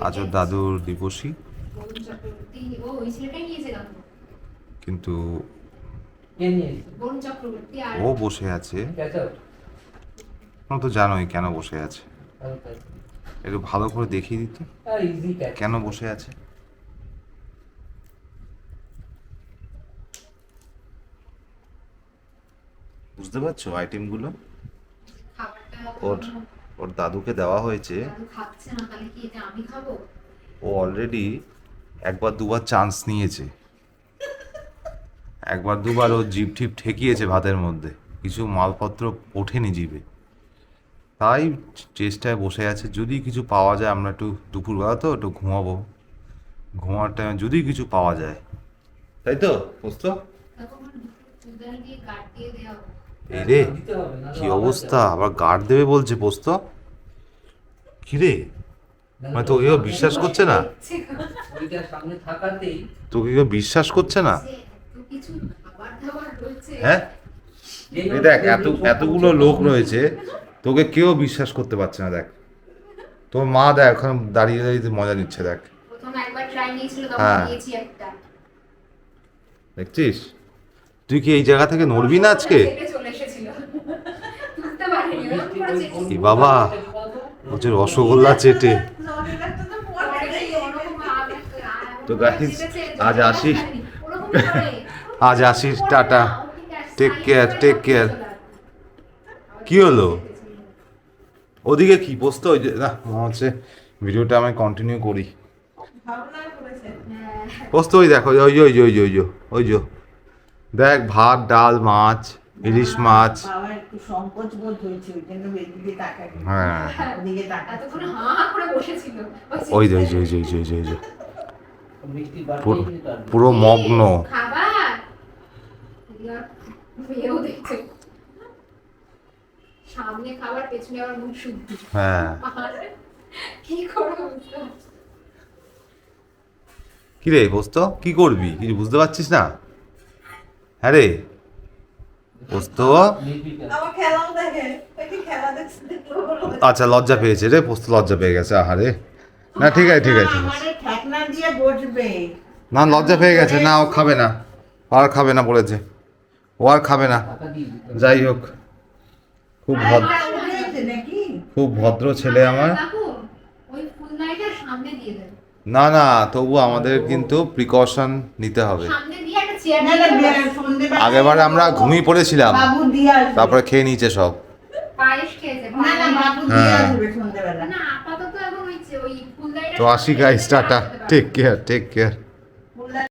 আজ ওর দাদুর দিবসী, কিন্তু ও বসে আছে। তো জানোই কেন বসে আছে, একটু ভালো করে দেখিয়ে দিত কেন বসে আছে। বুঝতে পারছো আইটেমগুলো? ওর ওর দাদুকে দেওয়া হয়েছে। ও অলরেডি একবার দুবার চান্স নিয়েছে, একবার দুবার ও জিভ ঠিপ ঠেকিয়েছে ভাতের মধ্যে, কিছু মালপত্র ওঠেনি জিভে, তাই চেষ্টায় বসে আছে যদি কিছু পাওয়া যায়। আমরা একটু দুপুরবেলা তো একটু ঘুমাবো, ঘুমার টাইমে যদি কিছু পাওয়া যায়, তাই তো পোস্ত? এই রে কি অবস্থা, আবার গার্ড দেবে বলছে পোস্ত। কি রে, মানে তোকে কেউ বিশ্বাস করছে না? তোকে কেউ বিশ্বাস করছে না? হ্যাঁ এই দেখ, এতগুলো লোক রয়েছে, তোকে কেউ বিশ্বাস করতে পারছে না। দেখ তোর মা দেখ এখন দাঁড়িয়ে দাঁড়িয়ে মজা নিচ্ছে, দেখ। হ্যাঁ দেখছিস, তুই কি এই জায়গা থেকে নড়বি না আজকে? কি বাবা, হচ্ছে রসগোল্লা চেটে। তো গাইস আজ আসি, tata, take care, take care. কি হলো ওদিকে, কি পোস্ত? ওই যে না, মনে হচ্ছে ভিডিওটা আমি কন্টিনিউ করি। পোস্ত ওই দেখো, ওই যে ওই যে ওই যে ওই যে ওই যে দেখ, ভাত, ডাল, মাছ, ইলিশ মাছ। হ্যাঁ ওই যে ওই যে ওই যে ওই যে ওই যে ওই যে পুরো মগ্ন। সামনে খাবার, পেছনে আবার মুখ শুদ্ধ। হ্যাঁ কি করব? কি রে পোস্ত, কি করবি কিছু বুঝতে পারছিস না? হ্যাঁ রে পোস্ত, আচ্ছা লজ্জা পেয়েছে রে পোস্ত, লজ্জা পেয়ে গেছে। আহারে না, ঠিক আছে ঠিক আছে ঠিক আছে, না লজ্জা পেয়ে গেছে, না ও খাবে না, আর খাবে না বলেছে, ও আর খাবে না। যাই হোক, খুব ভদ্র, খুব ভদ্র ছেলে আমার। না না, তবু আমাদের কিন্তু প্রিকশন নিতে হবে। আগেরবারে আমরা ঘুমিয়ে পড়েছিলাম, তারপরে খেয়ে নিয়েছে সব। হ্যাঁ তো আসি guys, tata, take care, take care.